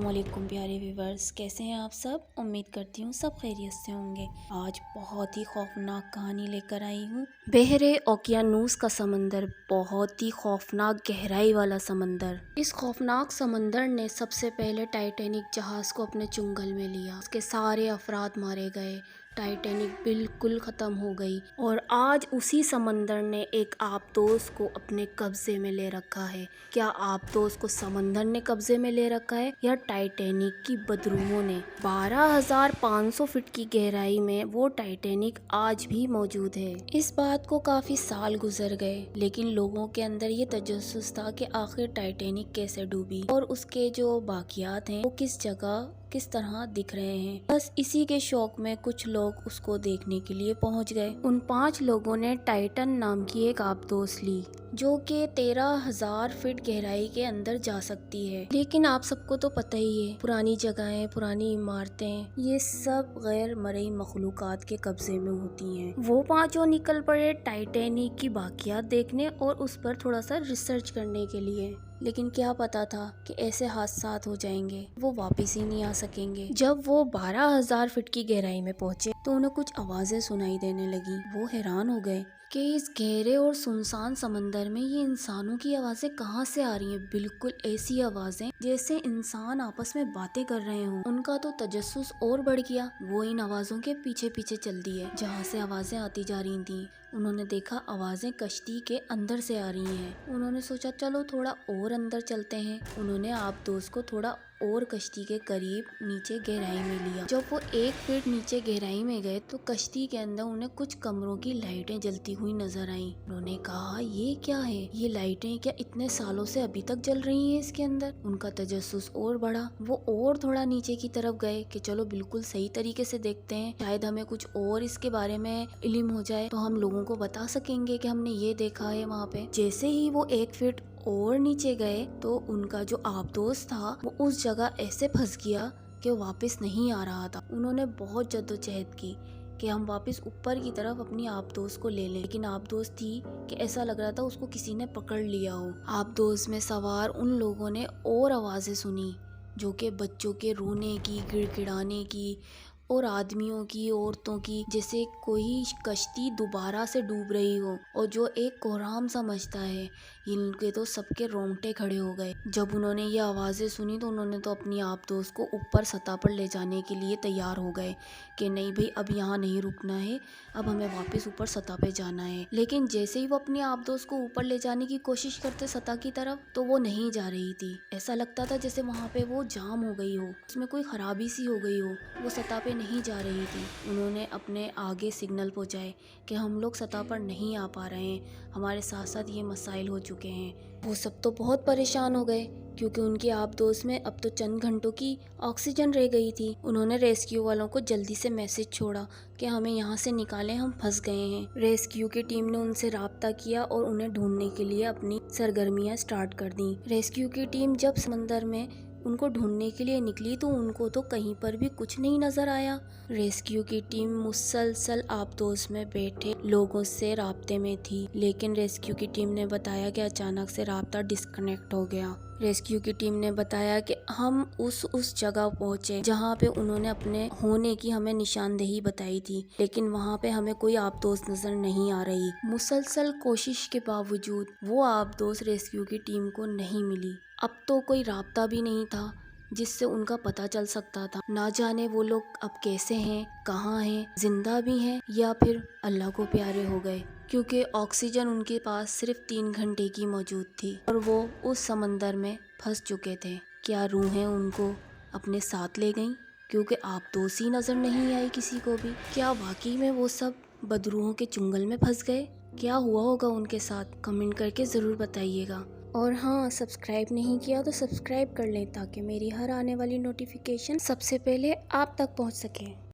علیکم پیارے ویورز، کیسے ہیں آپ سب؟ امید کرتی ہوں سب خیریت سے ہوں گے۔ آج بہت ہی خوفناک کہانی لے کر آئی ہوں۔ بحرِ اوقیانوس کا سمندر، بہت ہی خوفناک گہرائی والا سمندر۔ اس خوفناک سمندر نے سب سے پہلے ٹائٹینک جہاز کو اپنے چنگل میں لیا۔ اس کے سارے افراد مارے گئے، ٹائٹینک بالکل ختم ہو گئی، اور آج اسی سمندر نے ایک آبدوز کو اپنے قبضے میں لے رکھا ہے۔ کیا آبدوز کو سمندر نے قبضے میں لے رکھا ہے یا ٹائٹینک کی بدروحوں نے؟ 12,500 فٹ کی گہرائی میں وہ ٹائٹینک آج بھی موجود ہے۔ اس بات کو کافی سال گزر گئے، لیکن لوگوں کے اندر یہ تجسس تھا کہ آخر ٹائٹینک کیسے ڈوبی اور اس کے جو باقیات ہیں وہ کس جگہ کس طرح دکھ رہے ہیں۔ بس اسی کے شوق میں کچھ لوگ اس کو دیکھنے کے لیے پہنچ گئے۔ ان 5 لوگوں نے ٹائٹن نام کی ایک آبدوز لی جو کہ 13,000 فٹ گہرائی کے اندر جا سکتی ہے۔ لیکن آپ سب کو تو پتہ ہی ہے، پرانی جگہیں، پرانی عمارتیں، یہ سب غیر مرئی مخلوقات کے قبضے میں ہوتی ہیں۔ وہ 5 نکل پڑے ٹائٹینک کی باقیات دیکھنے اور اس پر تھوڑا سا ریسرچ کرنے کے لیے، لیکن کیا پتا تھا کہ ایسے حادثات ہو جائیں گے، وہ واپس ہی نہیں آ سکیں گے۔ جب وہ 12,000 فٹ کی گہرائی میں پہنچے تو انہیں کچھ آوازیں سنائی دینے لگی۔ وہ حیران ہو گئے کہ اس گہرے اور سنسان سمندر میں یہ انسانوں کی آوازیں کہاں سے آ رہی ہیں، بالکل ایسی آوازیں جیسے انسان آپس میں باتیں کر رہے ہوں۔ ان کا تو تجسس اور بڑھ گیا، وہ ان آوازوں کے پیچھے پیچھے چل دیے جہاں سے آوازیں آتی جا رہی تھیں۔ انہوں نے دیکھا آوازیں کشتی کے اندر سے آ رہی ہیں۔ انہوں نے سوچا چلو تھوڑا اور اندر چلتے ہیں۔ انہوں نے آبدوز کو تھوڑا اور کشتی کے قریب نیچے گہرائی میں لیا۔ جب وہ 1 فٹ نیچے گہرائی میں گئے تو کشتی کے اندر انہیں کچھ کمروں کی لائٹیں جلتی ہوئی نظر آئیں۔ انہوں نے کہا یہ کیا ہے؟ یہ لائٹیں کیا اتنے سالوں سے ابھی تک جل رہی ہیں اس کے اندر؟ ان کا تجسس اور بڑھا۔ وہ اور تھوڑا نیچے کی طرف گئے کہ چلو بالکل صحیح طریقے سے دیکھتے ہیں، شاید ہمیں کچھ اور اس کے بارے میں علم ہو جائے تو ہم لوگوں کو بتا سکیں گے کہ ہم نے یہ دیکھا ہے وہاں پہ۔ جیسے ہی وہ 1 فٹ اور نیچے گئے تو ان کا جو آبدوز تھا وہ اس جگہ ایسے پھنس گیا کہ واپس نہیں آ رہا تھا۔ انہوں نے بہت جدوجہد کی کہ ہم واپس اوپر کی طرف اپنی آبدوز کو لے لیں، لیکن آبدوز تھی کہ ایسا لگ رہا تھا اس کو کسی نے پکڑ لیا ہو۔ آبدوز میں سوار ان لوگوں نے اور آوازیں سنی جو کہ بچوں کے رونے کی، گڑ گڑانے کی اور آدمیوں کی، عورتوں کی، جیسے کوئی کشتی دوبارہ سے ڈوب رہی ہو اور جو ایک کوہرام سمجھتا ہے۔ ان کے تو سب کے رونگٹے کھڑے ہو گئے۔ جب انہوں نے یہ آوازیں سنی تو انہوں نے تو اپنی آبدوز کو اوپر سطح پر لے جانے کے لیے تیار ہو گئے کہ نہیں بھئی اب یہاں نہیں رکنا ہے، اب ہمیں واپس اوپر سطح پہ جانا ہے۔ لیکن جیسے ہی وہ اپنی آبدوز کو اوپر لے جانے کی کوشش کرتے سطح کی طرف تو وہ نہیں جا رہی تھی۔ ایسا لگتا تھا جیسے وہاں پہ وہ جام ہو گئی ہو، اس میں کوئی خرابی سی ہو گئی ہو، وہ سطح پہ نہیں جا رہی تھی۔ انہوں نے اپنے آگے سگنل پہنچائے کہ ہم لوگ سطح پر نہیں آ پا رہے ہیں، ہمارے ساتھ ساتھ یہ مسائل ہو چکے ہیں۔ وہ سب تو بہت پریشان ہو گئے کیونکہ ان کی آبدوز میں اب تو چند گھنٹوں کی آکسیجن رہ گئی تھی۔ انہوں نے ریسکیو والوں کو جلدی سے میسج چھوڑا کہ ہمیں یہاں سے نکالیں، ہم پھنس گئے ہیں۔ ریسکیو کی ٹیم نے ان سے رابطہ کیا اور انہیں ڈھونڈنے کے لیے اپنی سرگرمیاں سٹارٹ کر دیں۔ ریسکیو کی ٹیم جب سمندر میں ان کو ڈھونڈنے کے لیے نکلی تو ان کو تو کہیں پر بھی کچھ نہیں نظر آیا۔ ریسکیو کی ٹیم مسلسل آبدوز میں بیٹھے لوگوں سے رابطے میں تھی، لیکن ریسکیو کی ٹیم نے بتایا کہ اچانک سے رابطہ ڈسکنیکٹ ہو گیا۔ ریسکیو کی ٹیم نے بتایا کہ ہم اس جگہ پہنچے جہاں پہ انہوں نے اپنے ہونے کی ہمیں نشاندہی بتائی تھی، لیکن وہاں پہ ہمیں کوئی آبدوز نظر نہیں آ رہی۔ مسلسل کوشش کے باوجود وہ آبدوز ریسکیو کی ٹیم کو نہیں ملی۔ اب تو کوئی رابطہ بھی نہیں تھا جس سے ان کا پتہ چل سکتا تھا۔ نہ جانے وہ لوگ اب کیسے ہیں، کہاں ہیں، زندہ بھی ہیں یا پھر اللہ کو پیارے ہو گئے، کیونکہ آکسیجن ان کے پاس صرف 3 گھنٹے کی موجود تھی اور وہ اس سمندر میں پھنس چکے تھے۔ کیا روحیں ان کو اپنے ساتھ لے گئیں کیونکہ آبدوز ہی نظر نہیں آئی کسی کو بھی؟ کیا واقعی میں وہ سب بدروحوں کے چنگل میں پھنس گئے؟ کیا ہوا ہوگا ان کے ساتھ؟ کمنٹ کر کے ضرور بتائیے گا۔ اور ہاں، سبسکرائب نہیں کیا تو سبسکرائب کر لیں تاکہ میری ہر آنے والی نوٹیفیکیشن سب سے پہلے آپ تک پہنچ سکے۔